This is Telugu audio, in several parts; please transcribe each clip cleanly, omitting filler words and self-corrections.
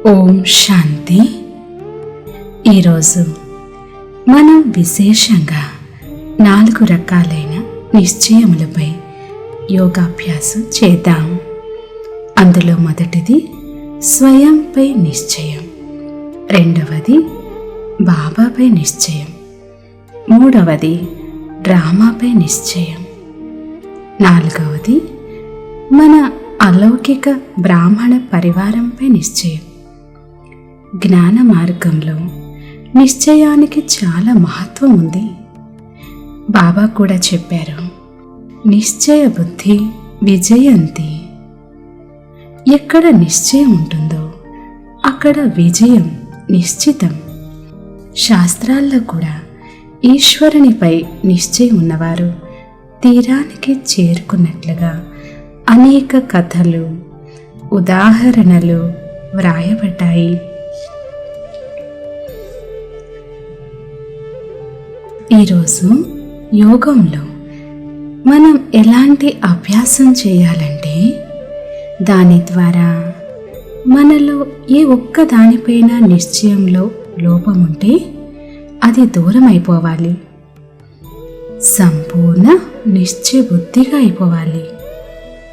ఓం శాంతి. ఈరోజు మనం విశేషంగా 4 రకాలైన నిశ్చయములపై యోగాభ్యాసం చేద్దాం. అందులో మొదటిది స్వయంపై నిశ్చయం, రెండవది బాబాపై నిశ్చయం, మూడవది డ్రామాపై నిశ్చయం, నాలుగవది మన అలౌకిక బ్రాహ్మణ పరివారంపై నిశ్చయం. జ్ఞాన మార్గంలో నిశ్చయానికి చాలా మహత్వం ఉంది. బాబా కూడా చెప్పారు, నిశ్చయ బుద్ధి విజయంతి. ఎక్కడ నిశ్చయం ఉంటుందో అక్కడ విజయం నిశ్చితం. శాస్త్రాల్లో కూడా ఈశ్వరునిపై నిశ్చయం ఉన్నవారు తీరానికి చేరుకున్నట్లుగా అనేక కథలు, ఉదాహరణలు వ్రాయబడ్డాయి. ఈరోజు యోగంలో మనం ఎలాంటి అభ్యాసం చేయాలంటే, దాని ద్వారా మనలో ఏ ఒక్క దానిపైన నిశ్చయంలో లోపం ఉంటే అది దూరం అయిపోవాలి. సంపూర్ణ నిశ్చయ బుద్ధిగా అయిపోవాలి.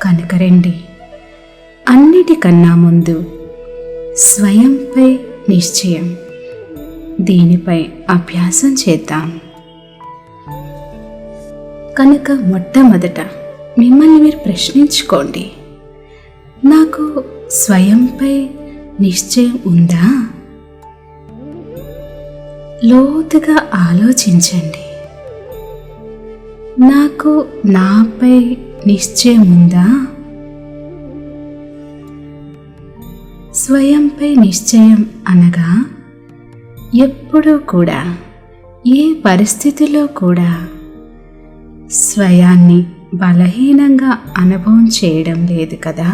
కనుక రండి, అన్నిటికన్నా ముందు స్వయంపై నిశ్చయం, దీనిపై అభ్యాసం చేద్దాం. కనుక మొట్టమొదట మిమ్మల్ని మీరు ప్రశ్నించుకోండి, నాకు స్వయంపై నిశ్చయం ఉందా? లోతుగా ఆలోచించండి. నాకు నాపై నిశ్చయం ఉందా? స్వయంపై నిశ్చయం అనగా ఎప్పుడూ కూడా, ఏ పరిస్థితిలో కూడా స్వయాన్ని బలహీనంగా అనుభవం చేయడం లేదు కదా.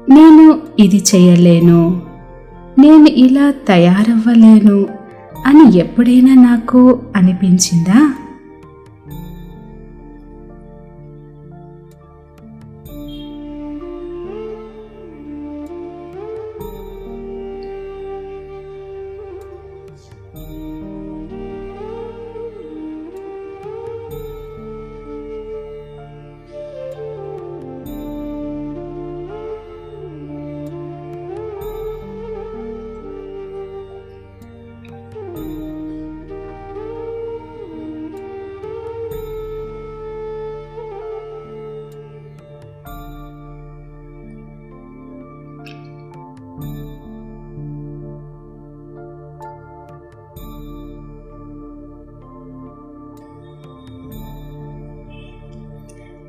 నేను ఇది చేయలేను, నేను ఇలా తయారవ్వలేను అని ఎప్పుడైనా నాకు అనిపించిందా?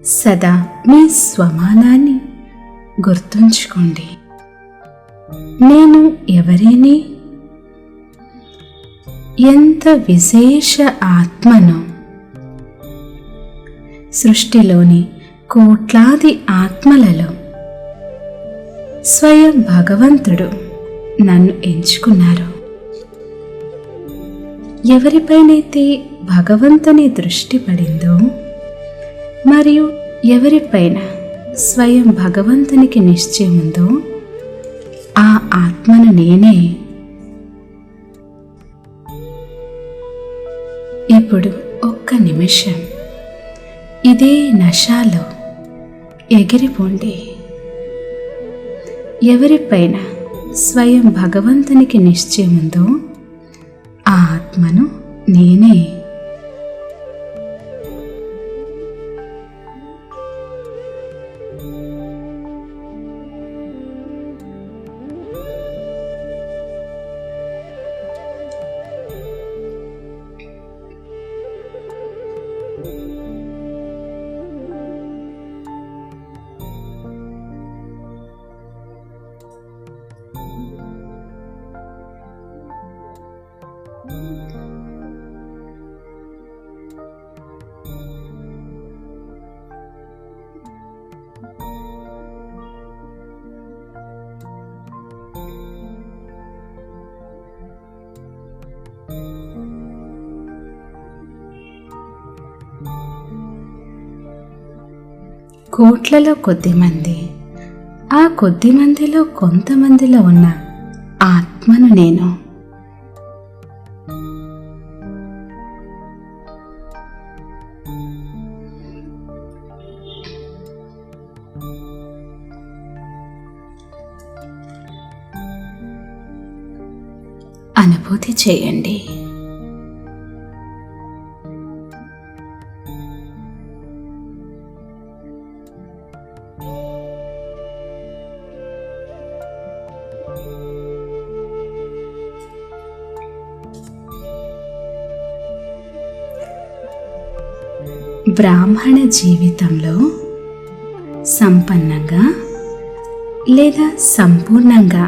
సదా మీ స్వమానాన్ని గుర్తుంచుకోండి. నేను ఎవరిని? ఎంత విశేష ఆత్మను! సృష్టిలోని కోట్లాది ఆత్మలలో స్వయం భగవంతుడు నన్ను ఎంచుకున్నారు. ఎవరిపైనైతే భగవంతుని దృష్టి పడిందో, మరియు ఎవరిపైన స్వయం భగవంతునికి నిశ్చయం ఉందో, ఆ ఆత్మను నేనే. ఇప్పుడు ఒక్క నిమిషం ఇదే నశాలో ఎగిరిపోండి. ఎవరిపైన స్వయం భగవంతునికి నిశ్చయం ఉందో, ఆ ఆత్మను నేనే. కోట్లలో కొద్దిమంది ఆ కొద్ది మందిలో కొంతమందిలో ఉన్న ఆత్మను నేను. అనుభూతి చేయండి. బ్రాహ్మణ జీవితంలో సంపన్నంగా లేదా సంపూర్ణంగా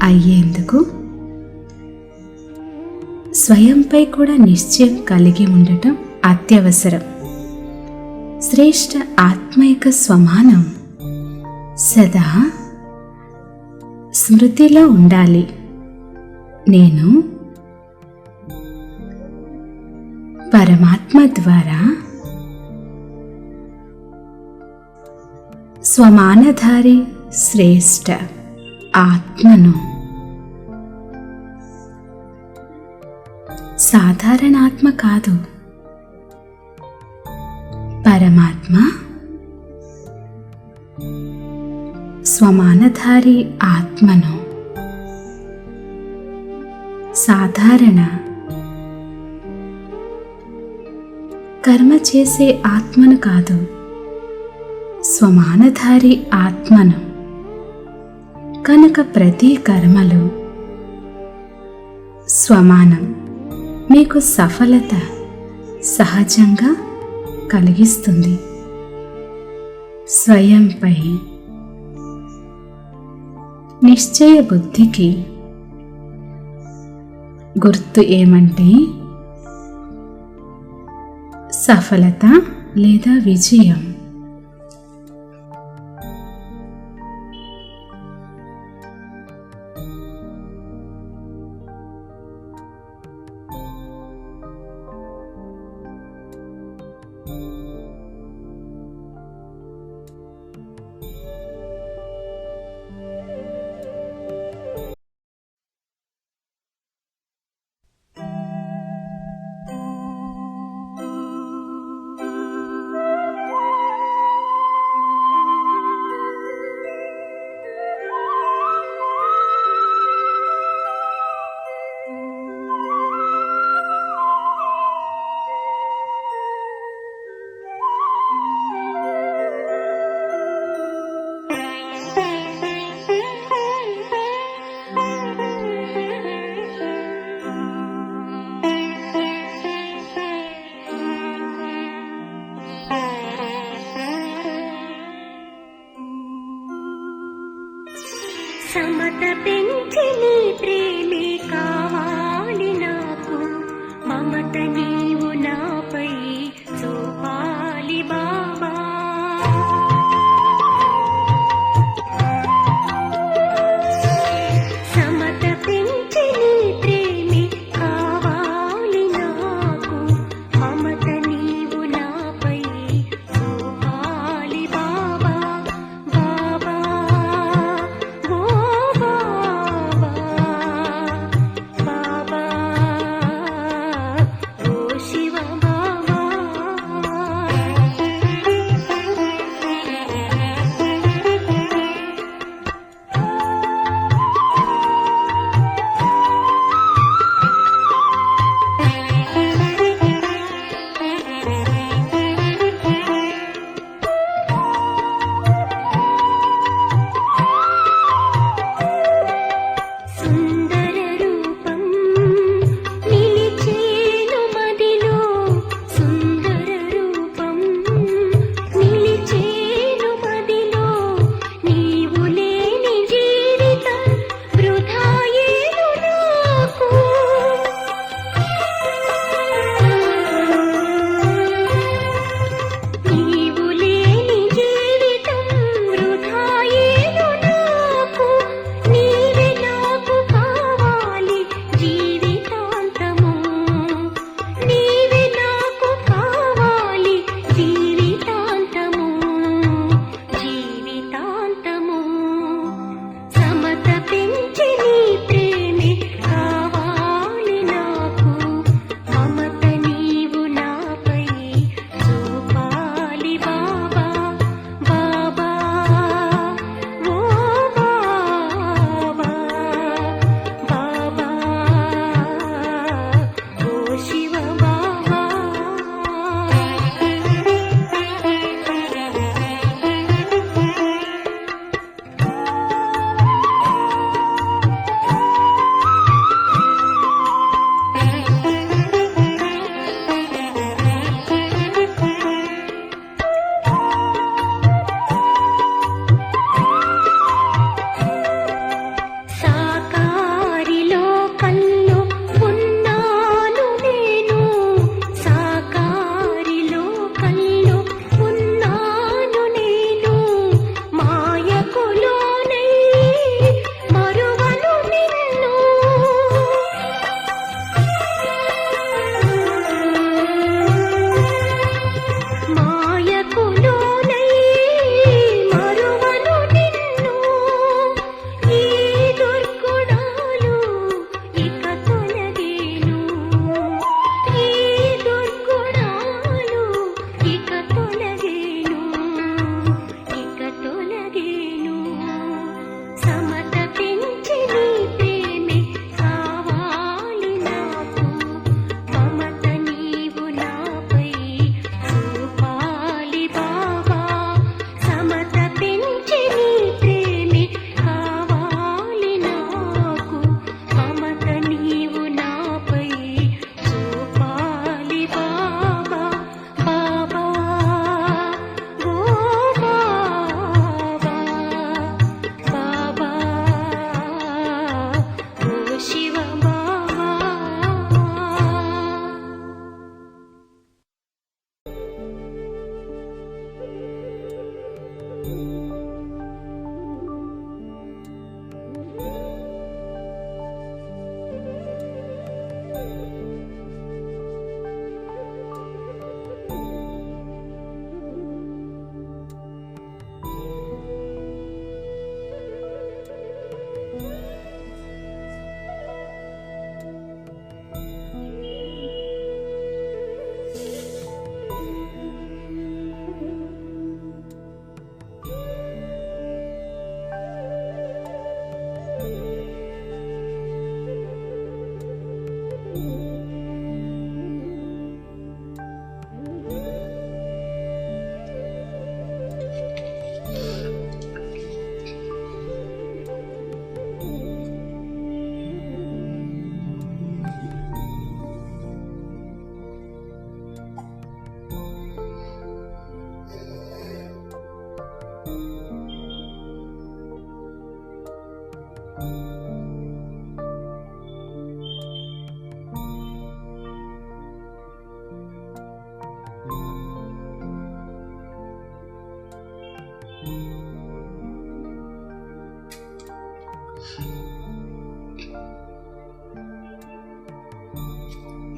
అయ్యేందుకు స్వయంపై కూడా నిశ్చయం కలిగి ఉండటం అత్యవసరం. శ్రేష్ఠ ఆత్మైక స్వమానం సదా స్మృతిలో ఉండాలి. నేను పరమాత్మ ద్వారా స్వమానధారి శ్రేష్ఠ ఆత్మను. సాధారణ ఆత్మ కాదు, పరమాత్మ స్వమానధారి ఆత్మను. సాధారణ కర్మ చేసే ఆత్మను కాదు, స్వమానధారి ఆత్మను. కనుక ప్రతి కర్మలో స్వమానం మీకు సఫలత సహజంగా కలిగిస్తుంది. స్వయంపై నిశ్చయ బుద్ధికి గుర్తు ఏమంటే సఫలత లేదా విజయం. సమత పెంచి నీ ప్రేమే కావాలి నాకు, మమత నీవు నాపై చూపాలి బాబా. సమత పెంచి నీ ప్రేమే కావాలి నాకు, మమత నీవు నాపై చూపాలి బాబా. బాబా ఓ బాబా, బాబా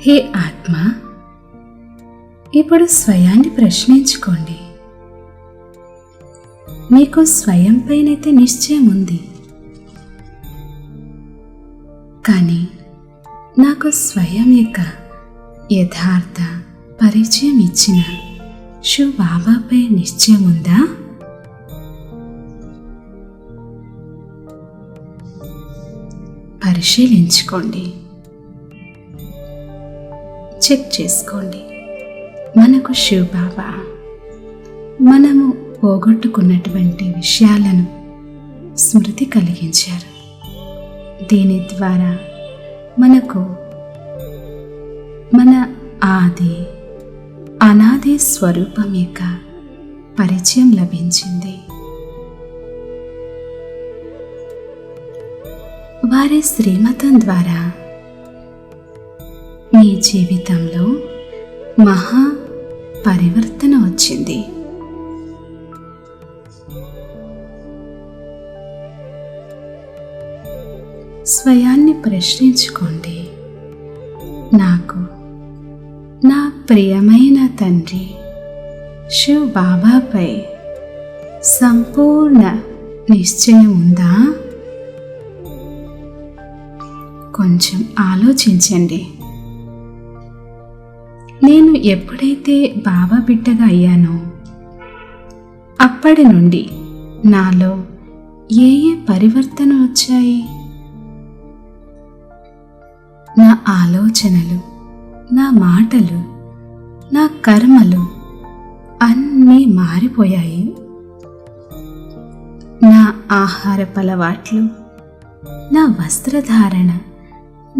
హే ఆత్మ, ఇప్పుడు స్వయాన్ని ప్రశ్నించుకోండి. మీకు స్వయం పైనైతే నిశ్చయం ఉంది, కానీ నాకు స్వయం యొక్క యథార్థ పరిచయం ఇచ్చిన శివ్ బాబాపై నిశ్చయం ఉందా? పరిశీలించుకోండి, చెక్ చేసుకోండి. మనకు శివ్ బాబా మనము పోగొట్టుకున్నటువంటి విషయాలను స్మృతి కలిగించారు. దీని ద్వారా మనకు మన ఆది అనాది స్వరూపం యొక్క పరిచయం లభించింది. వారి శ్రీమతం ద్వారా మీ జీవితంలో మహా పరివర్తన వచ్చింది. స్వయాన్ని ప్రశ్నించుకోండి. నాకు నా ప్రియమైన తండ్రి శివ్ బాబాపై సంపూర్ణ నిశ్చయం ఉందా? కొంచెం ఆలోచించండి. నేను ఎప్పుడైతే బాబా బిడ్డగా అయ్యానో అప్పటి నుండి నాలో ఏ ఏ పరివర్తన వచ్చాయి? నా ఆలోచనలు, నా మాటలు, నా కర్మలు అన్నీ మారిపోయాయి. నా ఆహారపు అలవాట్లు, నా వస్త్రధారణ,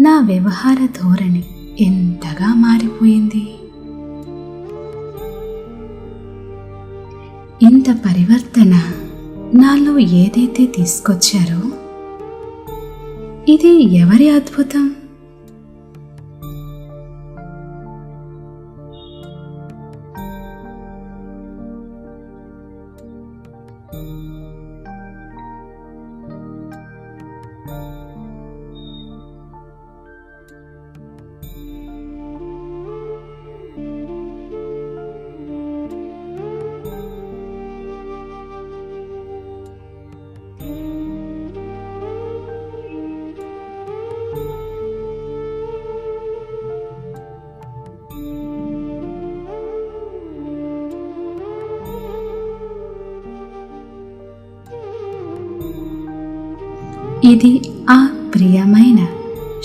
నా వ్యవహార ధోరణి ఎంతగా మారిపోయింది. ఇంత పరివర్తన నాలో ఏదైతే తీసుకొచ్చారో ఇది ఎవరి అద్భుతం? ఇది ఆ ప్రియమైన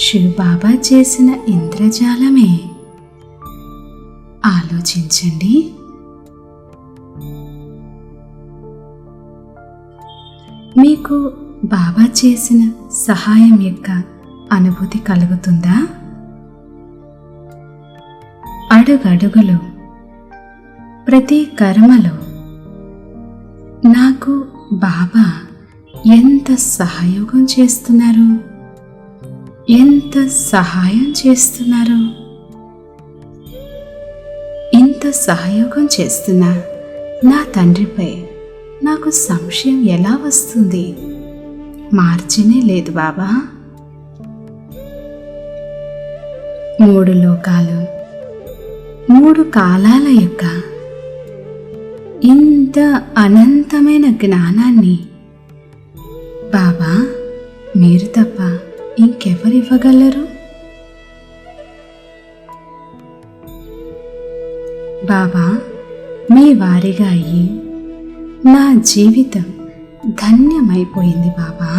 శివ్ బాబా చేసిన ఇంద్రజాలమే. ఆలోచించండి. మీకు బాబా చేసిన సహాయం యొక్క అనుభూతి కలుగుతుందా? అడుగడుగులో, ప్రతి కర్మలో నాకు బాబా ఎంత సహయోగం చేస్తున్నారు, ఎంత సహాయం చేస్తున్నారు. ఇంత సహయోగం చేస్తున్నా నా తండ్రిపై నాకు సంశయం ఎలా వస్తుంది? మార్చనే లేదు బాబా. 3 లోకాలు, 3 కాలాల యొక్క ఇంత అనంతమైన జ్ఞానాన్ని బాబా మీరు తప్ప ఇంకెవరివ్వగలరు? బాబా మీ వారిగా అయ్యి నా జీవితం ధన్యమైపోయింది బాబా.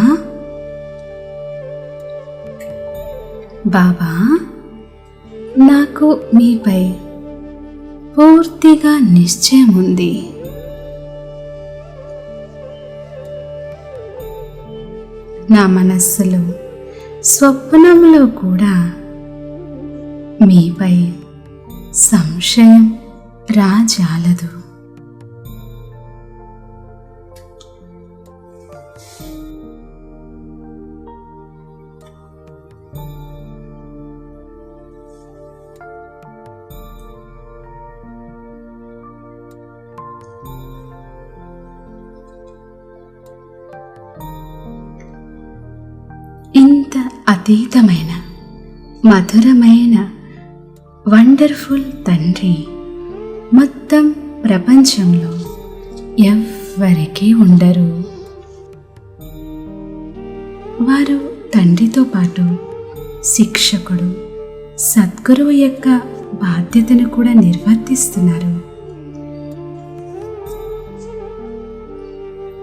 బాబా నాకు మీపై పూర్తిగా నిశ్చయం ఉంది. నా మనస్సులో, స్వప్నంలో కూడా మీపై సంశయం రాజాలదు. అతీతమైన మధురమైన వండర్ఫుల్ తండ్రి మొత్తం ప్రపంచంలో ఎవ్వరికీ ఉండరు. వారు తండ్రితో పాటు శిక్షకుడు, సద్గురువు యొక్క బాధ్యతను కూడా నిర్వర్తిస్తున్నారు.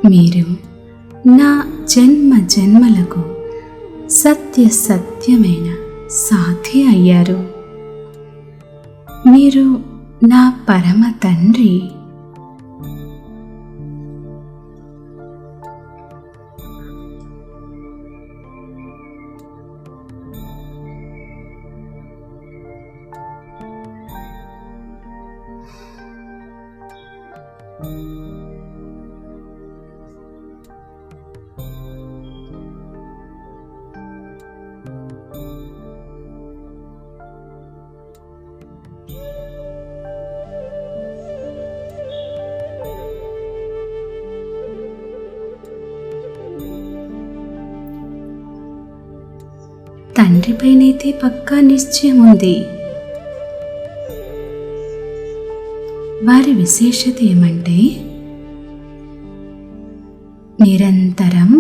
మీరు నా జన్మ జన్మలకు సత్యమైన సాథి అయ్యారు. మీరు నా పరమ తండ్రి. తండ్రిపైనైతే పక్కా నిశ్చయం ఉంది. వారి విశేషత ఏమంటే నిరంతరం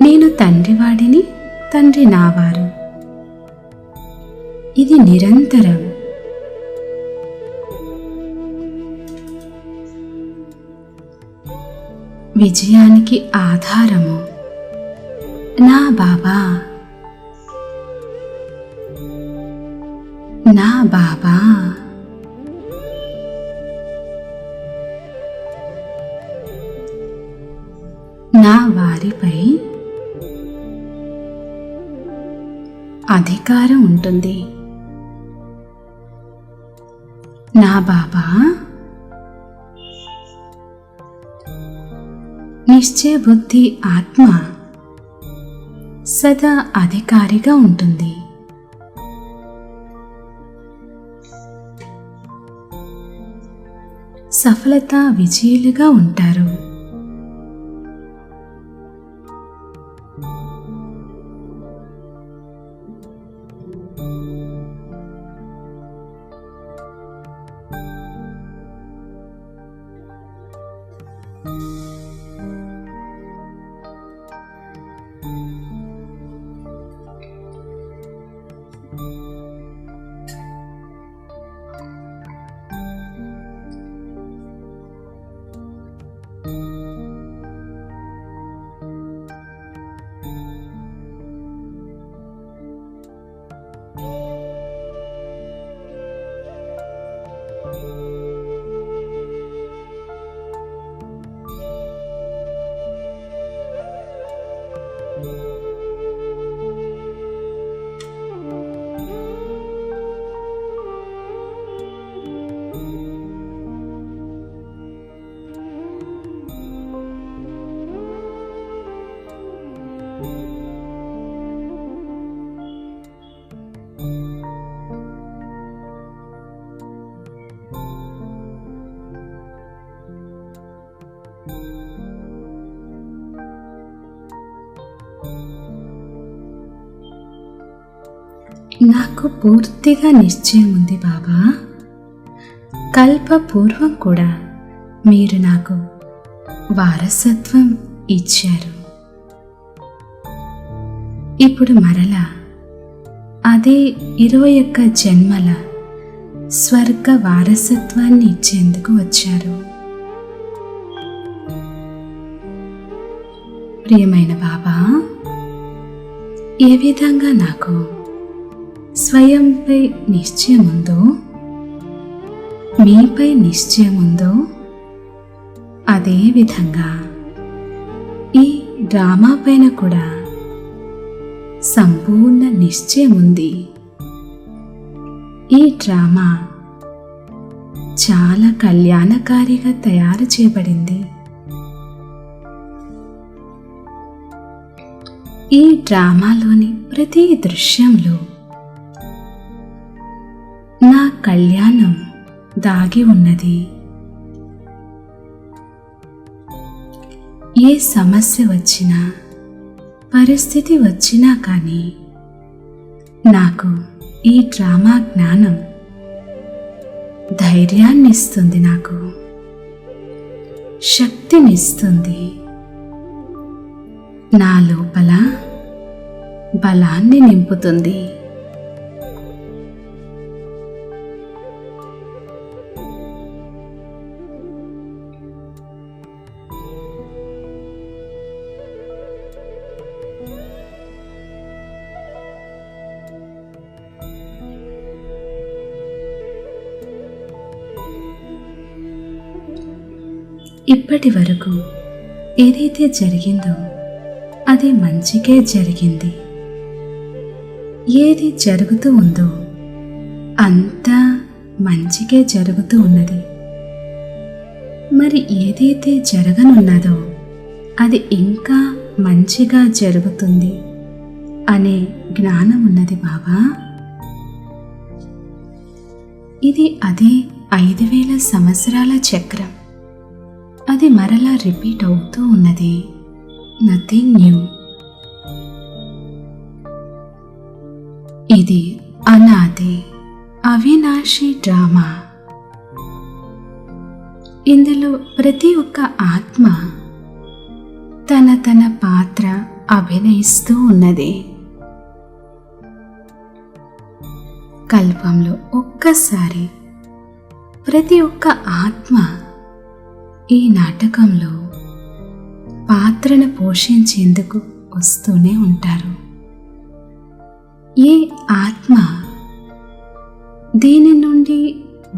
నేను తండ్రివాడిని, తండ్రి నావారు. ఇది నిరంతరం. విజయానికి ఆధారము నా బాబా. నా బాబా నా వారిపై అధికారం ఉంటుంది. నా బాబా నిశ్చయ బుద్ధి ఆత్మ సదా అధికారిగా ఉంటుంది. సఫలత విజయులుగా ఉంటారు. నాకు పూర్తిగా నిశ్చయం ఉంది బాబా. కల్పపూర్వం కూడా మీరు నాకు వారసత్వం ఇచ్చారు. ఇప్పుడు మరలా అదే 21 జన్మల స్వర్గ వారసత్వాన్ని ఇచ్చేందుకు వచ్చారు. ప్రియమైన బాబా, ఏ విధంగా నాకు స్వయంపై నిశ్చయం ఉందో, మీపై నిశ్చయం ఉందో, అదే విధంగా ఈ డ్రామా పైన కూడా సంపూర్ణ నిశ్చయం ఉంది. ఈ డ్రామా చాలా కళ్యాణకారిగా తయారు చేయబడింది. ఈ డ్రామాలోని ప్రతి దృశ్యంలో నా కళ్యాణం దాగి ఉన్నది. ఏ సమస్య వచ్చినా, పరిస్థితి వచ్చినా కానీ నాకు ఈ డ్రామా జ్ఞానం ధైర్యాన్నిస్తుంది, నాకు శక్తినిస్తుంది, నా లోపల బలాన్ని నింపుతుంది. ఇప్పటి వరకు ఏదైతే జరిగిందో అది మంచికే జరిగింది. ఏది జరుగుతూ ఉందో అంతా మంచికే జరుగుతూ ఉన్నది. మరి ఏదైతే జరగనున్నదో అది ఇంకా మంచిగా జరుగుతుంది అనే జ్ఞానం ఉన్నది బాబా. ఇది అదే 5000 సంవత్సరాల చక్రం. అది మరలా రిపీట్ అవుతూ ఉన్నది. Nothing new. ఇది అనాది అవినాశి డ్రామా. ఇందులో ప్రతి ఒక్క ఆత్మ తన తన పాత్ర అభినయిస్తూ ఉన్నది. కల్పంలో ఒక్కసారి ప్రతి ఒక్క ఆత్మ ఈ నాటకంలో పాత్రను పోషించేందుకు వస్తూనే ఉంటారు. ఏ ఆత్మ దీని నుండి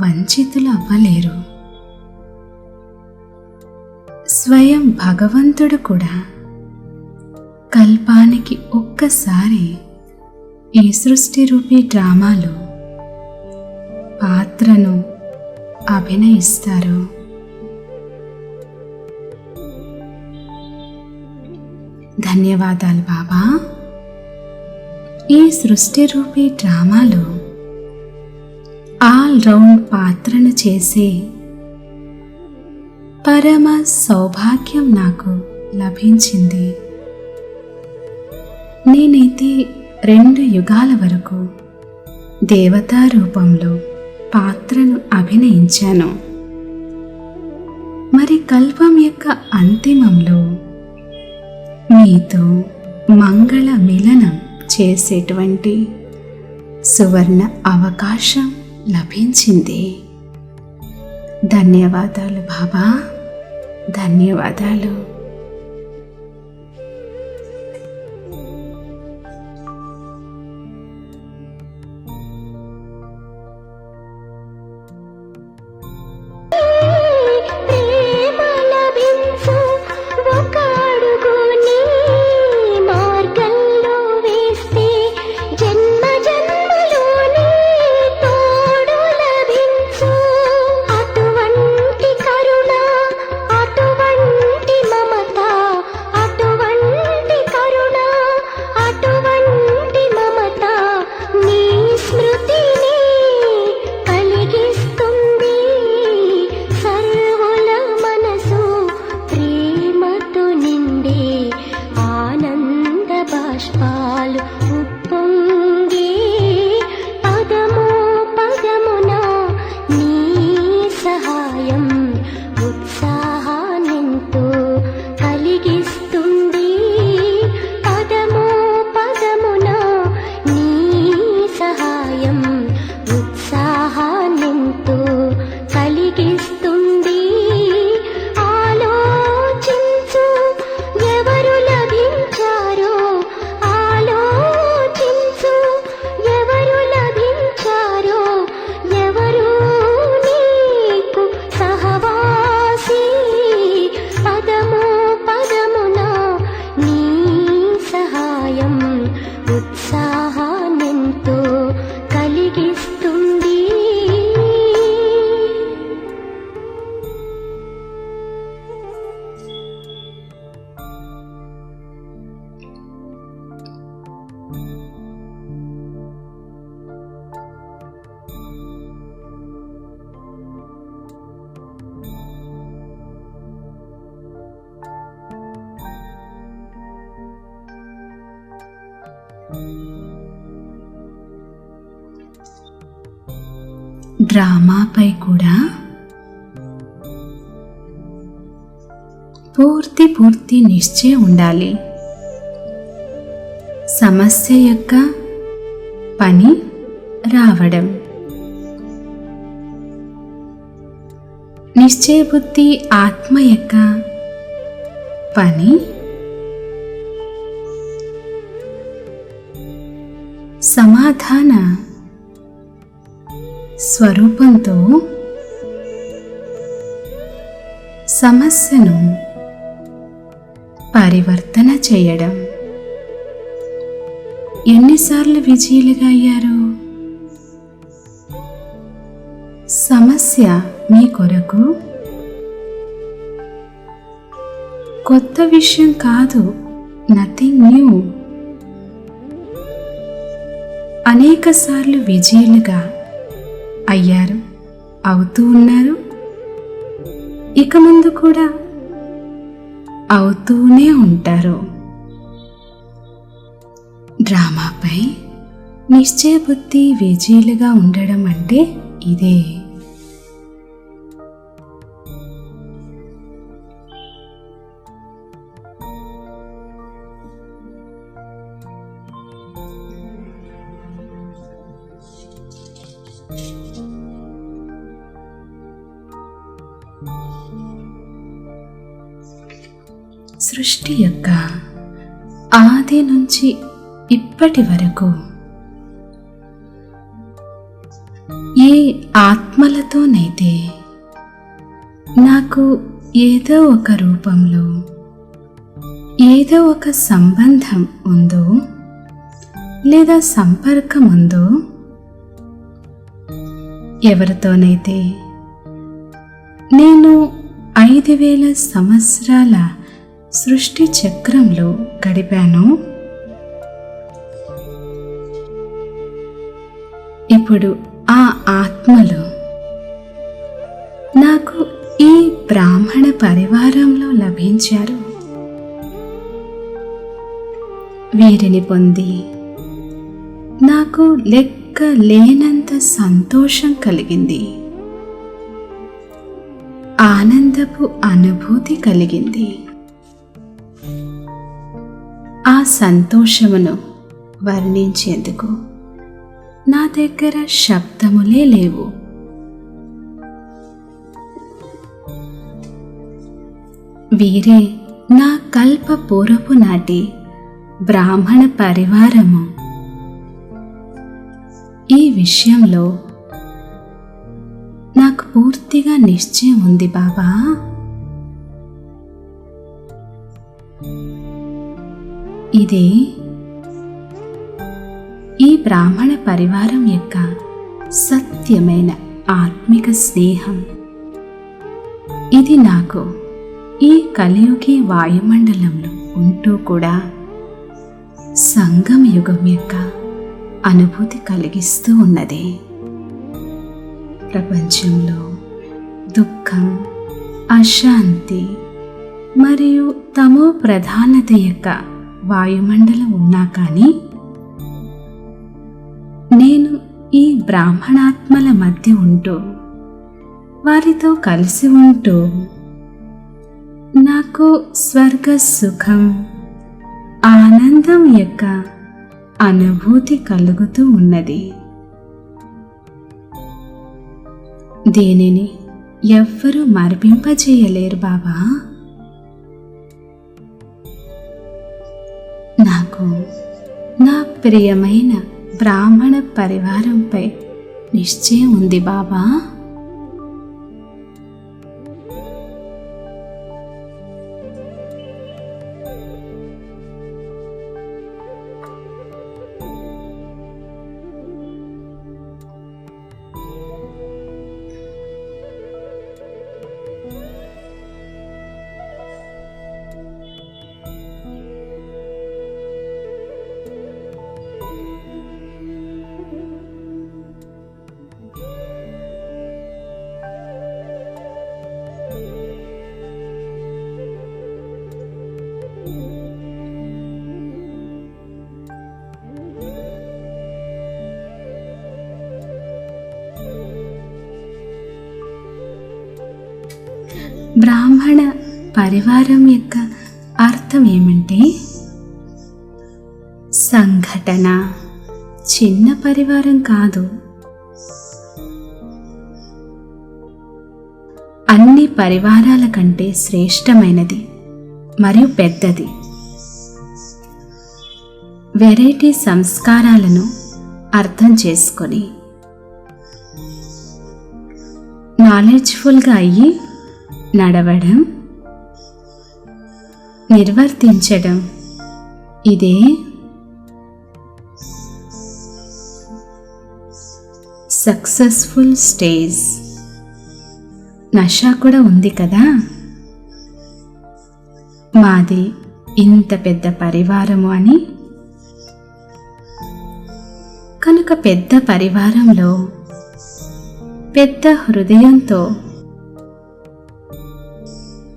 వంచితులు అవ్వలేరు. స్వయం భగవంతుడు కూడా కల్పానికి ఒక్కసారి ఈ సృష్టి రూపీ డ్రామాలో పాత్రను అభినయిస్తారు. ధన్యవాదాలు బాబా. ఈ సృష్టి రూపీ డ్రామాలో ఆల్ రౌండ్ పాత్రను చేసే పరమ సౌభాగ్యం నాకు లభించింది. నేనైతే 2 యుగాల వరకు దేవతా రూపంలో పాత్రను అభినయించాను. మరి కల్పం యొక్క అంతిమంలో మీతో మంగళ మిలనం చేసేటువంటి సువర్ణ అవకాశం లభించింది. ధన్యవాదాలు బాబా, ధన్యవాదాలు. ప్రేమ లభించు ఒక అడుగు నీ మార్గంలో వేస్తే జన్మ జన్మలోని తోడు లభించు. అటువంటి కరుణ, అటువంటి మమత డ్రామాపై కూడా పూర్తి నిశ్చయం ఉండాలి. సమస్య యొక్క పని రావడం, నిశ్చయబుద్ధి ఆత్మ యొక్క పని సమాధాన స్వరూపంతో సమస్యను పరివర్తన చేయడం. ఎన్నిసార్లు విజయులుగా అయ్యారు? సమస్య మీ కొరకు కొత్త విషయం కాదు, నథింగ్ న్యూ. అనేక సార్లు విజయులుగా అయ్యారు, అవుతూ ఉన్నారు, ఇక ముందు కూడా అవుతూనే ఉంటారు. డ్రామాపై నిశ్చయబుద్ధి విజయులుగా ఉండడం అంటే ఇదే. సృష్టి యొక్క ఆది నుంచి ఇప్పటి వరకు ఏ ఆత్మలతోనైతే నాకు ఏదో ఒక రూపంలో ఏదో ఒక సంబంధం ఉందో లేదా సంపర్కం ఉందో, ఎవరితోనైతే నేను 5000 సంవత్సరాల సృష్టి చక్రంలో గడిపాను, ఇప్పుడు ఆ ఆత్మలు నాకు ఈ బ్రాహ్మణ పరివారంలో లభించారు. వీరిని పొంది నాకు లెక్క లేనంత సంతోషం కలిగింది, ఆనందపు అనుభూతి కలిగింది. ఆ సంతోషమును వర్ణించేందుకు నా దగ్గర శబ్దములే లేవు. వీరే నా కల్ప పూర్వపు నాటి బ్రాహ్మణ పరివారము. ఈ విషయంలో నాకు పూర్తిగా నిశ్చయం ఉంది బాబా. ఇదే ఈ బ్రాహ్మణ పరివారం యొక్క సత్యమైన ఆత్మిక స్నేహం. ఇది నాకు ఈ కలియుగి వాయుమండలంలో ఉంటూ కూడా సంగమ యుగం యొక్క అనుభూతి కలిగిస్తూ ఉన్నది. ప్రపంచంలో దుఃఖం, అశాంతి మరియు తమో ప్రధానత యొక్క వాయుమండలం ఉన్నా కానీ నేను ఈ బ్రాహ్మణాత్మల మధ్య ఉంటూ వారితో కలిసి ఉంటూ నాకు స్వర్గ సుఖం, ఆనందం యొక్క అనుభూతి కలుగుతూ ఉన్నది. దీనిని ఎవ్వరూ మరిపింపజేయలేరు బాబా. నాకు నా ప్రియమైన బ్రాహ్మణ పరివారంపై నిశ్చయం ఉంది బాబా. బ్రాహ్మణ పరివారం యొక్క అర్థం ఏమంటే సంఘటన, చిన్న పరివారం కాదు. అన్ని పరివారాల కంటే శ్రేష్టమైనది మరియు పెద్దది. వెరైటీ సంస్కారాలను అర్థం చేసుకొని నాలెడ్జ్ఫుల్గా అయ్యి నడవడం, నిర్వర్తించడం, ఇదే సక్సెస్ఫుల్ స్టేజ్. నషా కూడా ఉంది కదా. మాది ఇంత పెద్ద పరివారము అని. కనుక పెద్ద పరివారంలో పెద్ద హృదయంతో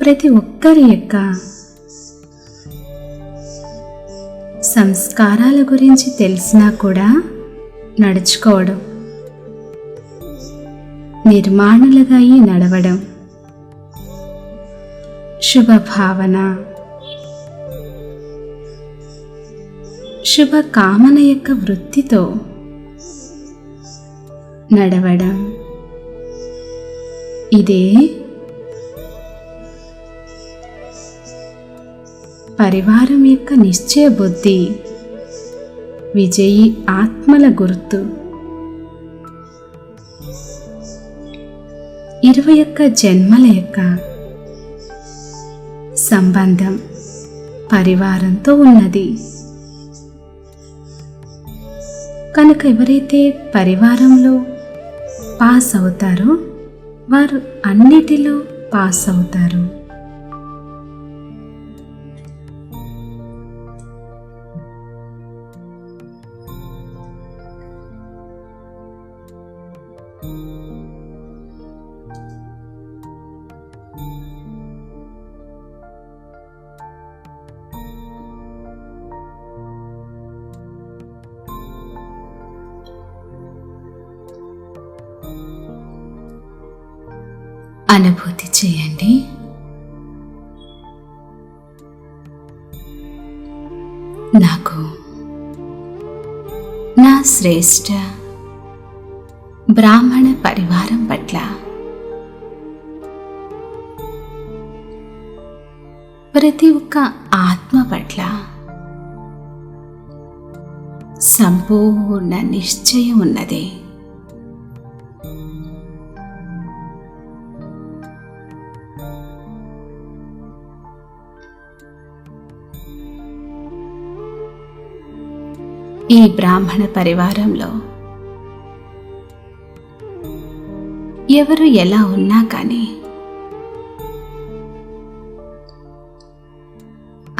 ప్రతి ఒక్కరి యొక్క సంస్కారాల గురించి తెలిసినా కూడా నడుచుకోవడం, నిర్మాణులుగా అయి నడవడం, శుభభావన, శుభకామన యొక్క వృత్తితో నడవడం, ఇదే పరివారం యొక్క నిశ్చయ బుద్ధి, విజయీ ఆత్మల గుర్తు. 21 జన్మల యొక్క సంబంధం పరివారంతో ఉన్నది. కనుక ఎవరైతే పరివారంలో పాస్ అవుతారో వారు అన్నిటిలో పాస్ అవుతారు. అనుభూతి చేయండి. నాకు నా శ్రేష్ఠ బ్రాహ్మణ పరివారం పట్ల ప్రతి ఒక్క ఆత్మ పట్ల సంపూర్ణ నిశ్చయం ఉన్నది. ఈ బ్రాహ్మణ పరివారంలో ఎవరు ఎలా ఉన్నా కానీ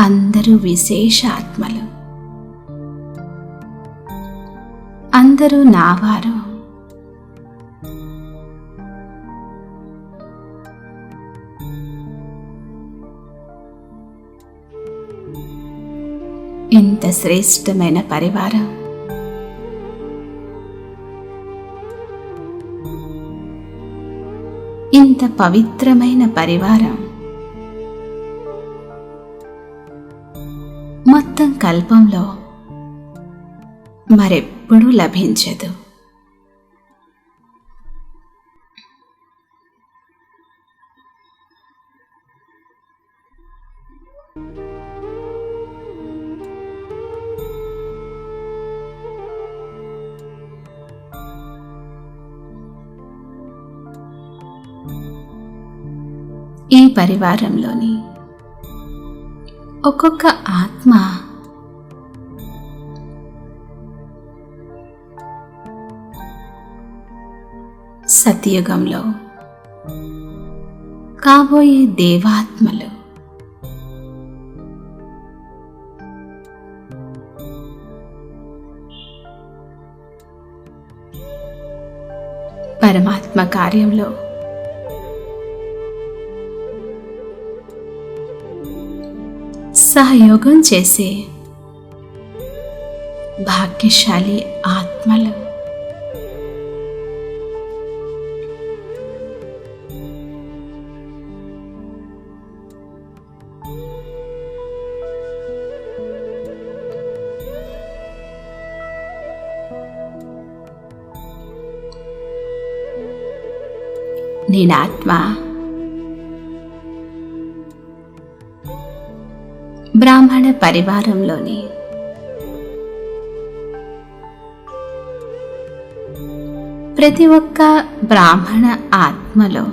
అందరూ విశేష ఆత్మలు, అందరూ నావారు. ఇంత శ్రేష్టమైన పరివారం ఇంత పవిత్రమైన పరివారం మొత్తం కల్పంలో మరెప్పుడూ లభించదు. ఈ పరివారంలోని ఒక్కొక్క ఆత్మ సత్యుగంలో కాబోయే దేవాత్మలు. పరమాత్మ కార్యంలో సహయోగం చేసే భాగ్యశాలి ఆత్మలు. నేనాత్మ బ్రాహ్మణ పరివారంలోని ప్రతి ఒక్క బ్రాహ్మణ ఆత్మలో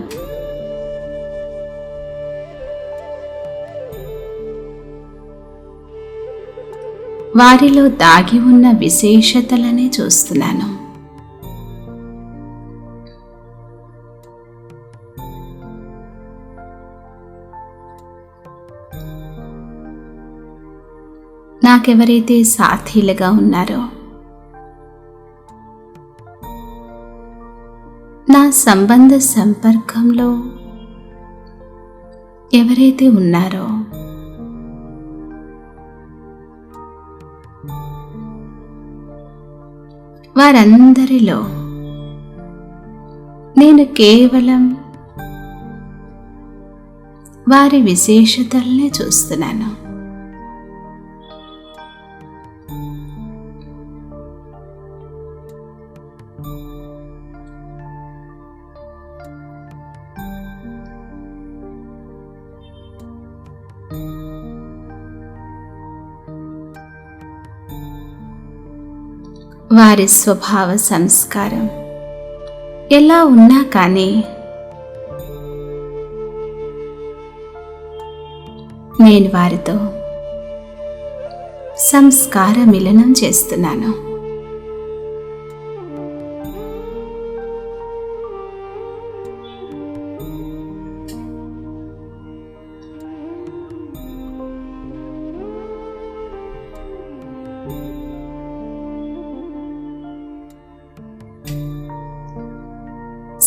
వారిలో దాగి ఉన్న విశేషతలనే చూస్తున్నాను. నాకెవరైతే సాథీలుగా ఉన్నారో, నా సంబంధ సంపర్కంలో ఎవరైతే ఉన్నారో వారందరిలో నేను కేవలం వారి విశేషతల్నే చూస్తున్నాను. వారి స్వభావ సంస్కారం ఎలా ఉన్నా కానీ నేను వారితో సంస్కార మిలనం చేస్తున్నాను.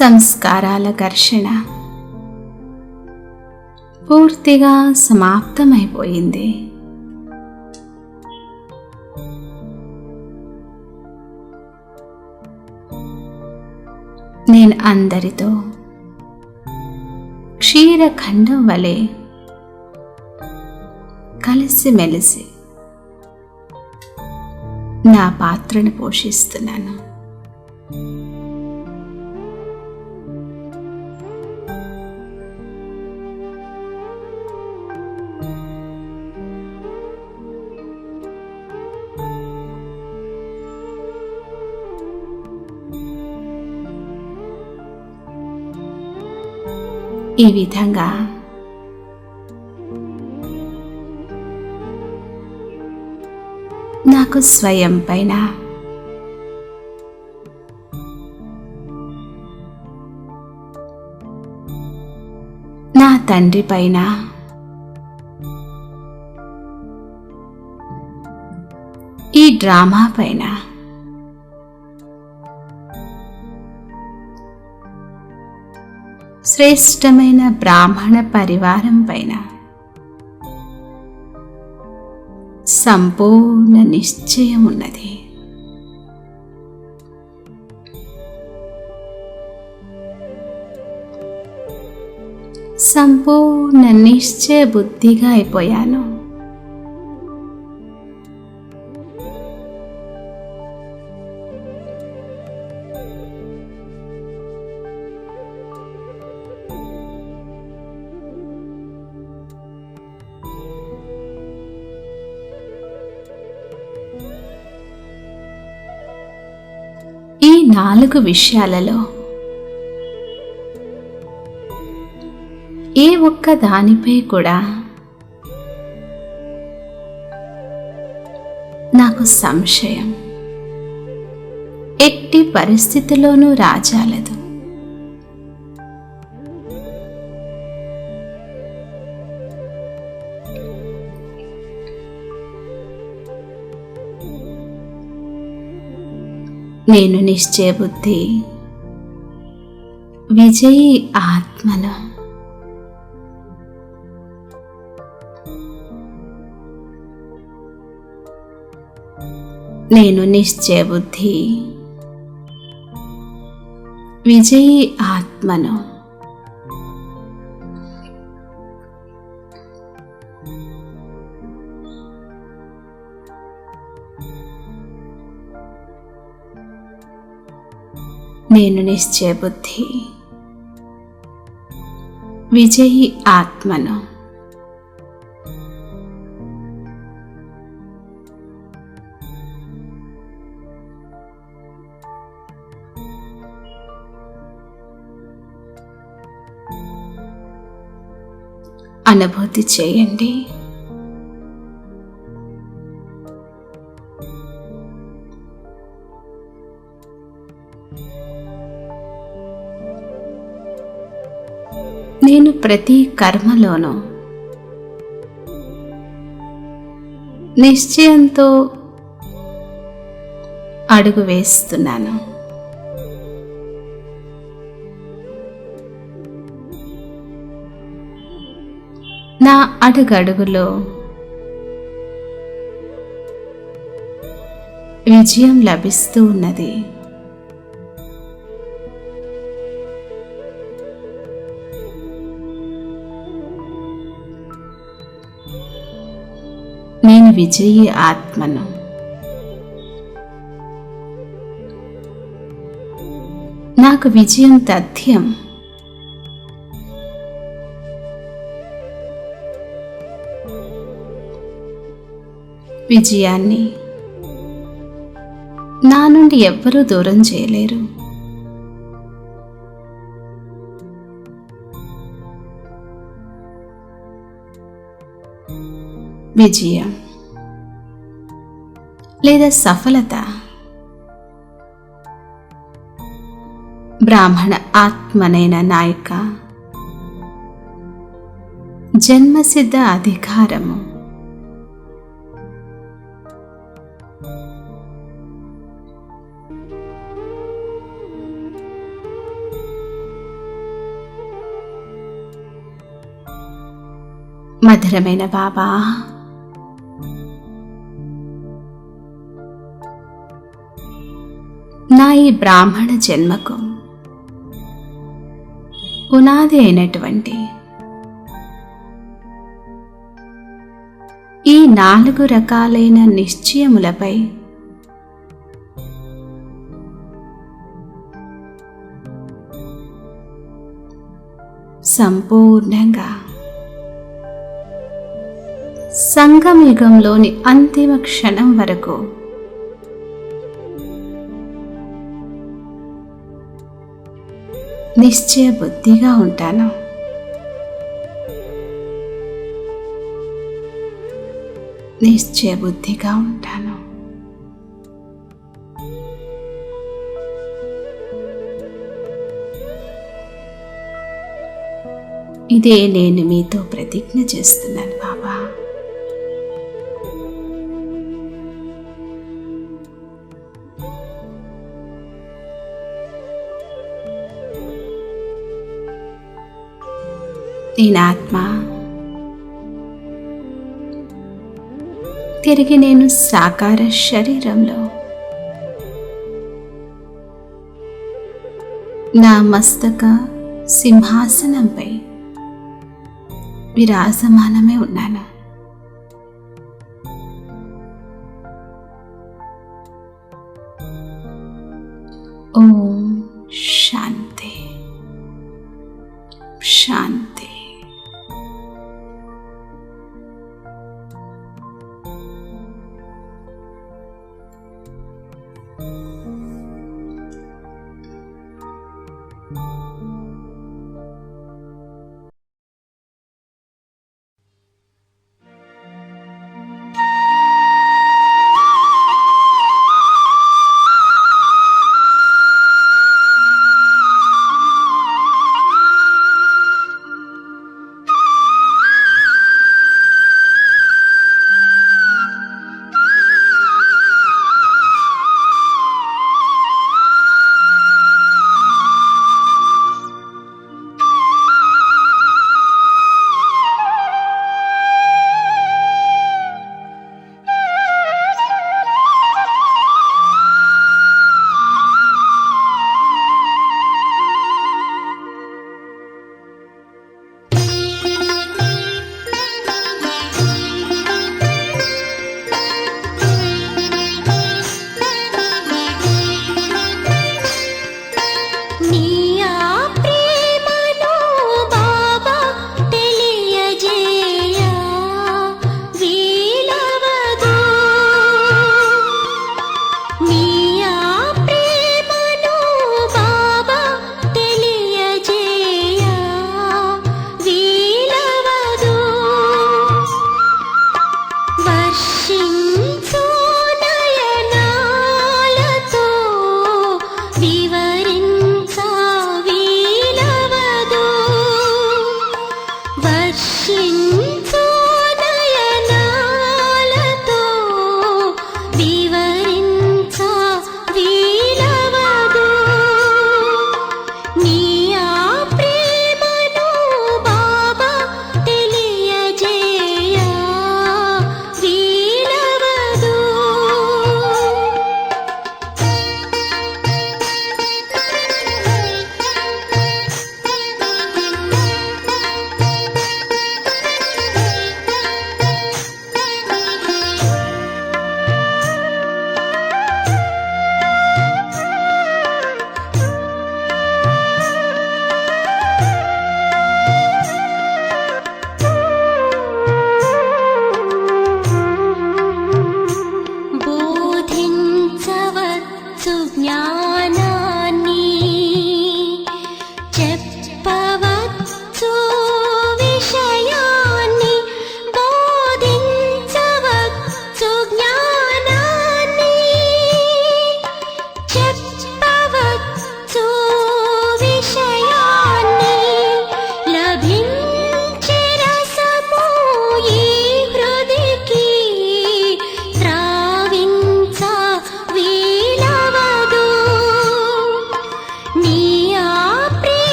సంస్కారాల ఘర్షణ పూర్తిగా సమాప్తమైపోయింది. నేను అందరితో క్షీరఖండం వలె కలిసిమెలిసి నా పాత్రను పోషిస్తున్నాను. ఈ విధంగా నాకు స్వయం పైన నా తండ్రి పైన ఈ డ్రామా పైన శ్రేష్టమైన బ్రాహ్మణ పరివారం పైన సంపూర్ణ నిశ్చయం ఉన్నది. సంపూర్ణ నిశ్చయ బుద్ధిగా అయిపోయాను. ఈ 4 విషయాలలో ఏ ఒక్క దానిపై కూడా నాకు సంశయం ఎట్టి పరిస్థితిలోనూ రాజాలదు. నేను నిశ్చయబుద్ధి విజయీ ఆత్మను. నేను నిశ్చయబుద్ధి విజయీ ఆత్మను. నేను నిశ్చయబుద్ధి విజయి ఆత్మను. అనుభూతి చేయండి. నేను ప్రతి కర్మలోనూ నిశ్చయంతో అడుగు వేస్తున్నాను. నా అడుగడుగులో విజయం లభిస్తూ ఉన్నది. నేను విజయీ ఆత్మను. నాకు విజయం తథ్యం. విజయాన్ని నా నుండి ఎవ్వరూ దూరం చేయలేరు. విజయం లేదా సఫలత బ్రాహ్మణ ఆత్మనైన నాయక జన్మసిద్ధ అధికారము. మధురమైన బాబా, నా ఈ బ్రాహ్మణ జన్మకు పునాది అయినటువంటి ఈ 4 రకాలైన నిశ్చయములపై సంపూర్ణంగా సంగమయుగంలోని అంతిమ క్షణం వరకు నిశ్చయ బుద్ధిగా ఉంటాను. నిశ్చయ బుద్ధిగా ఉంటాను. ఇదే నేను మీతో ప్రతిజ్ఞ చేస్తున్నాను బాబా. నేనాత్మ తిరిగి నేను సాకార శరీరంలో నా మస్తక సింహాసనంపై విరాజమానమే ఉన్నాను. ఓం శాంతి శాంతి.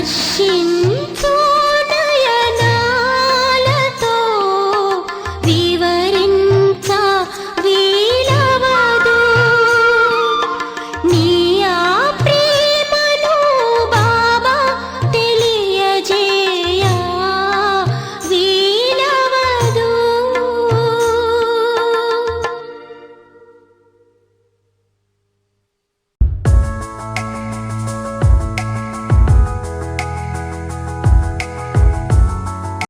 దర్శించు